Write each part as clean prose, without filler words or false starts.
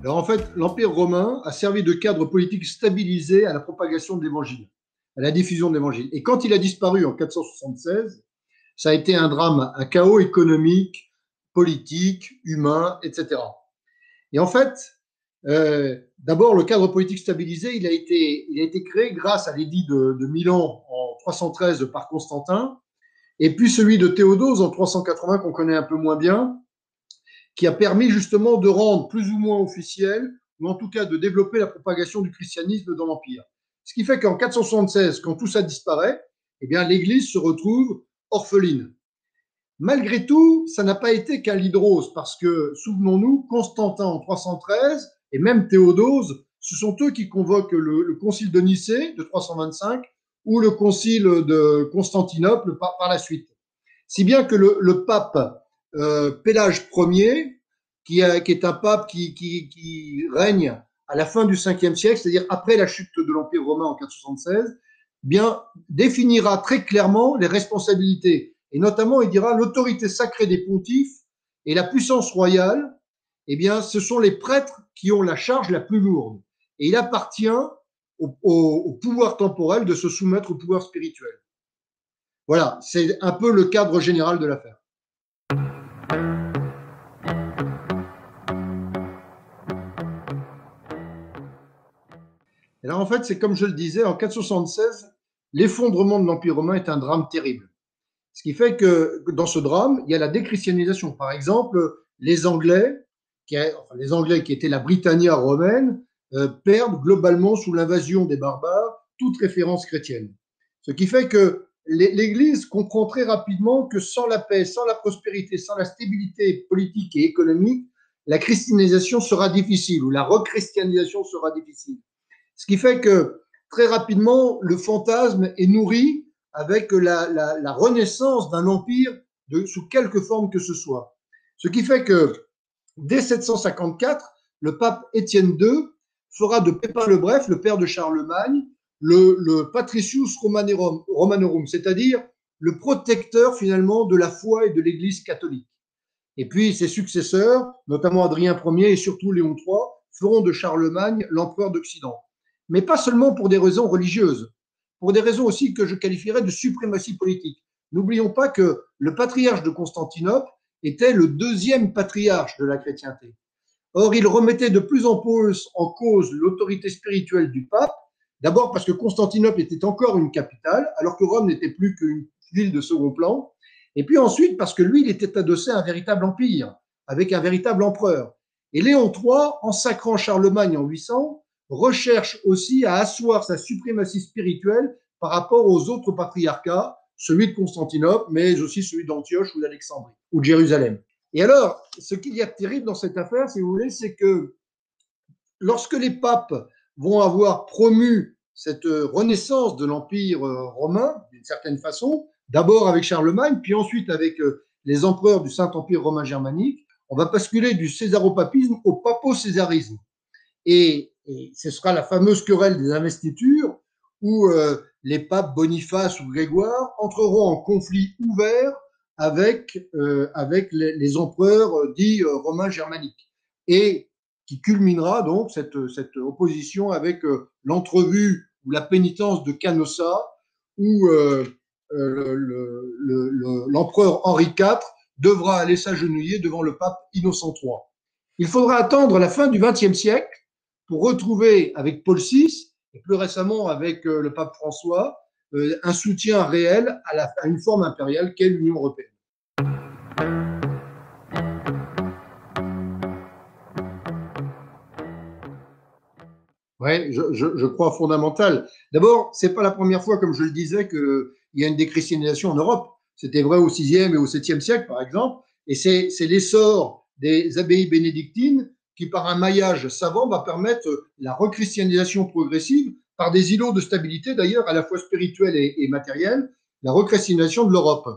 Alors en fait, l'Empire romain a servi de cadre politique stabilisé à la propagation de l'Évangile, à la diffusion de l'Évangile. Et quand il a disparu en 476, ça a été un drame, un chaos économique, politique, humain, etc. Et en fait, d'abord, le cadre politique stabilisé, il a été créé grâce à l'édit de Milan en 313 par Constantin, et puis celui de Théodose en 380 qu'on connaît un peu moins bien, qui a permis justement de rendre plus ou moins officiel, ou en tout cas de développer la propagation du christianisme dans l'Empire. Ce qui fait qu'en 476, quand tout ça disparaît, eh bien l'Église se retrouve orpheline. Malgré tout, ça n'a pas été qu'un l'hydrose, parce que, souvenons-nous, Constantin en 313 et même Théodose, ce sont eux qui convoquent le concile de Nicée de 325 ou le concile de Constantinople par la suite. Si bien que le pape Pélage Ier, qui est un pape qui règne à la fin du 5e siècle, c'est-à-dire après la chute de l'Empire romain en 476, bien définira très clairement les responsabilités. Et notamment, il dira l'autorité sacrée des pontifes et la puissance royale, eh bien, ce sont les prêtres qui ont la charge la plus lourde. Et il appartient au pouvoir temporel de se soumettre au pouvoir spirituel. Voilà, c'est un peu le cadre général de l'affaire. Et là, en fait, c'est comme je le disais, en 476, l'effondrement de l'Empire romain est un drame terrible. Ce qui fait que dans ce drame, il y a la déchristianisation. Par exemple, les Anglais, qui étaient la Britannia romaine, perdent globalement sous l'invasion des barbares toute référence chrétienne. Ce qui fait que l'Église comprend très rapidement que sans la paix, sans la prospérité, sans la stabilité politique et économique, la christianisation sera difficile ou la rechristianisation sera difficile. Ce qui fait que très rapidement, le fantasme est nourri avec la renaissance d'un empire sous quelque forme que ce soit. Ce qui fait que dès 754, le pape Étienne II fera de Pépin le Bref, le père de Charlemagne, le Patricius Romanorum, c'est-à-dire le protecteur finalement de la foi et de l'Église catholique. Et puis ses successeurs, notamment Adrien Ier et surtout Léon III, feront de Charlemagne l'empereur d'Occident. Mais pas seulement pour des raisons religieuses, pour des raisons aussi que je qualifierais de suprématie politique. N'oublions pas que le patriarche de Constantinople était le deuxième patriarche de la chrétienté. Or, il remettait de plus en plus en cause l'autorité spirituelle du pape, d'abord parce que Constantinople était encore une capitale, alors que Rome n'était plus qu'une ville de second plan, et puis ensuite parce que lui, il était adossé à un véritable empire, avec un véritable empereur. Et Léon III, en sacrant Charlemagne en 800, recherche aussi à asseoir sa suprématie spirituelle par rapport aux autres patriarcats, celui de Constantinople, mais aussi celui d'Antioche ou d'Alexandrie, ou de Jérusalem. Et alors, ce qu'il y a de terrible dans cette affaire, si vous voulez, c'est que lorsque les papes vont avoir promu cette renaissance de l'Empire romain, d'une certaine façon, d'abord avec Charlemagne, puis ensuite avec les empereurs du Saint-Empire romain germanique, on va basculer du césaropapisme au papo-césarisme. Et ce sera la fameuse querelle des investitures où les papes Boniface ou Grégoire entreront en conflit ouvert avec les empereurs dits romains germaniques, et qui culminera donc cette opposition avec l'entrevue ou la pénitence de Canossa, où l'empereur Henri IV devra aller s'agenouiller devant le pape Innocent III. Il faudra attendre la fin du XXe siècle pour retrouver avec Paul VI, et plus récemment avec le pape François, un soutien réel à une forme impériale qu'est l'Union européenne. Oui, je crois fondamental. D'abord, c'est pas la première fois, comme je le disais, qu'il y a une déchristianisation en Europe. C'était vrai au VIe et au VIIe siècle, par exemple, et c'est l'essor des abbayes bénédictines qui, par un maillage savant, va permettre la rechristianisation progressive par des îlots de stabilité, d'ailleurs, à la fois spirituelle et matérielle, la recréstination de l'Europe.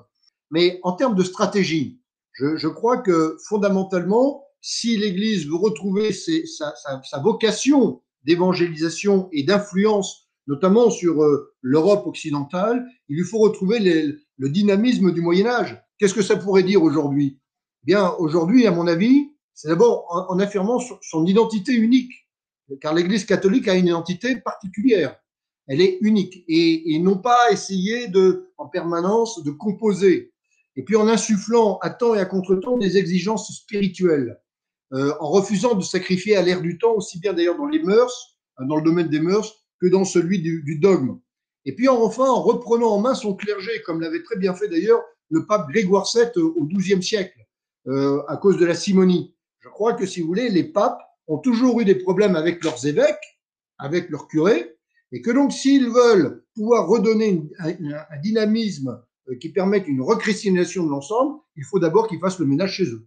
Mais en termes de stratégie, je crois que fondamentalement, si l'Église veut retrouver sa vocation d'évangélisation et d'influence, notamment sur l'Europe occidentale, il lui faut retrouver le dynamisme du Moyen Âge. Qu'est-ce que ça pourrait dire aujourd'hui? Bien, aujourd'hui, à mon avis, c'est d'abord en affirmant son identité unique, car l'Église catholique a une identité particulière. Elle est unique et non pas essayer en permanence de composer. Et puis en insufflant à temps et à contre-temps des exigences spirituelles, en refusant de sacrifier à l'ère du temps, aussi bien d'ailleurs dans les mœurs, dans le domaine des mœurs, que dans celui du dogme. Et puis enfin, en reprenant en main son clergé, comme l'avait très bien fait d'ailleurs le pape Grégoire VII au XIIe siècle, à cause de la simonie. Je crois que, si vous voulez, les papes ont toujours eu des problèmes avec leurs évêques, avec leurs curés, et que donc s'ils veulent pouvoir redonner un dynamisme qui permette une recristallisation de l'ensemble, il faut d'abord qu'ils fassent le ménage chez eux.